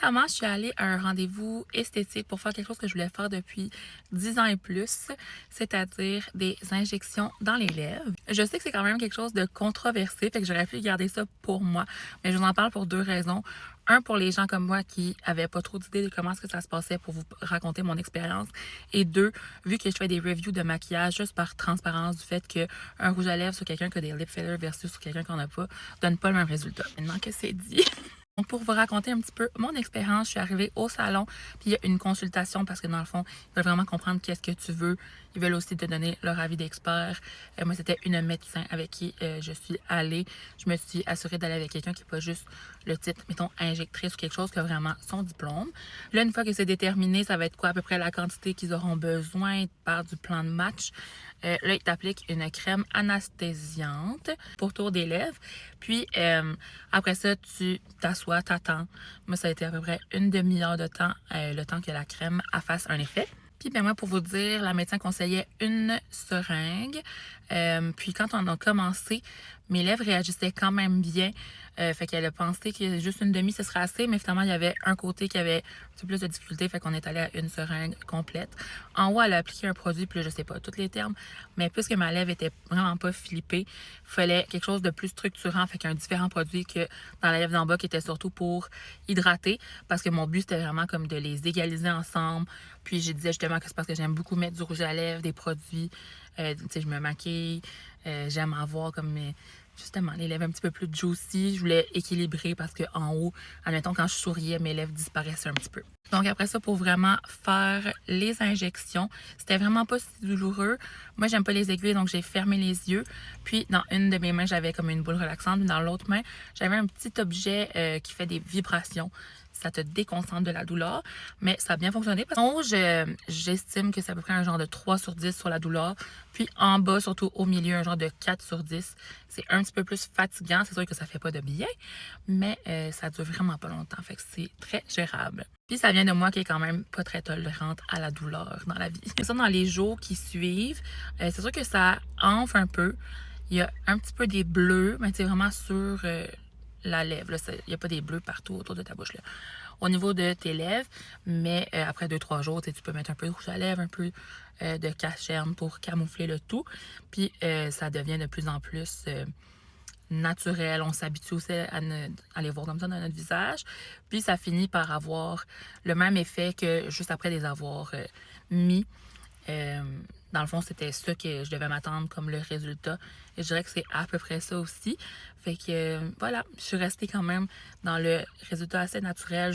Récemment, je suis allée à un rendez-vous esthétique pour faire quelque chose que je voulais faire depuis 10 ans et plus, c'est-à-dire des injections dans les lèvres. Je sais que c'est quand même quelque chose de controversé, fait que j'aurais pu garder ça pour moi, mais je vous en parle pour deux raisons. Un, pour les gens comme moi qui avaient pas trop d'idées de comment est-ce que ça se passait pour vous raconter mon expérience. Et deux, vu que je fais des reviews de maquillage juste par transparence du fait qu'un rouge à lèvres sur quelqu'un qui a des lip fillers versus sur quelqu'un qui en a pas, donne pas le même résultat. Maintenant que c'est dit. Donc, pour vous raconter un petit peu mon expérience, je suis arrivée au salon, puis il y a une consultation parce que dans le fond, ils veulent vraiment comprendre qu'est-ce que tu veux. Ils veulent aussi te donner leur avis d'expert. Moi, c'était une médecin avec qui je suis allée. Je me suis assurée d'aller avec quelqu'un qui n'est pas juste le titre, mettons, injectrice ou quelque chose, qui a vraiment son diplôme. Là, une fois que c'est déterminé, ça va être quoi à peu près la quantité qu'ils auront besoin par du plan de match. Là, ils t'appliquent une crème anesthésiante pour tour des lèvres. Puis, après ça, tu t'assois, t'attends. Moi, ça a été à peu près une demi-heure de temps, le temps que la crème fasse un effet. Puis, ben moi, pour vous dire, la médecin conseillait une seringue. Puis, quand on a commencé, mes lèvres réagissaient quand même bien. Fait qu'elle a pensé que juste une demi, ce serait assez, mais finalement, il y avait un côté qui avait un peu plus de difficulté, fait qu'on est allé à une seringue complète. En haut, elle a appliqué un produit, puis là, je sais pas tous les termes, mais puisque ma lèvre était vraiment pas flippée, il fallait quelque chose de plus structurant, fait qu'un différent produit que dans la lèvre d'en bas, qui était surtout pour hydrater, parce que mon but, c'était vraiment comme de les égaliser ensemble. Puis, je disais justement que c'est parce que j'aime beaucoup mettre du rouge à lèvres, des produits, tu sais, je me maquille, j'aime avoir comme justement les lèvres un petit peu plus juicy. Je voulais équilibrer parce que en haut, admettons, quand je souriais, mes lèvres disparaissaient un petit peu. Donc après ça, pour vraiment faire les injections, c'était vraiment pas si douloureux. Moi, j'aime pas les aiguilles, donc j'ai fermé les yeux. Puis dans une de mes mains, j'avais comme une boule relaxante. Puis dans l'autre main, j'avais un petit objet qui fait des vibrations. Ça te déconcentre de la douleur, mais ça a bien fonctionné. En haut, j'estime que c'est à peu près un genre de 3 sur 10 sur la douleur. Puis en bas, surtout au milieu, un genre de 4 sur 10. C'est un petit peu plus fatigant. C'est sûr que ça fait pas de bien, mais ça dure vraiment pas longtemps. Fait que c'est très gérable. Puis ça vient de moi qui est quand même pas très tolérante à la douleur dans la vie. Ça, dans les jours qui suivent, c'est sûr que ça enfle un peu. Il y a un petit peu des bleus, mais c'est vraiment sur la lèvre. Il n'y a pas des bleus partout autour de ta bouche. Là. Au niveau de tes lèvres, mais après 2-3 jours, tu peux mettre un peu de rouge à lèvres, un peu de cacherne pour camoufler le tout. Puis ça devient de plus en plus naturel. On s'habitue aussi à les voir comme ça dans notre visage. Puis ça finit par avoir le même effet que juste après les avoir mis. Dans le fond, c'était ça que je devais m'attendre comme le résultat. Et je dirais que c'est à peu près ça aussi. Fait que voilà, je suis restée quand même dans le résultat assez naturel.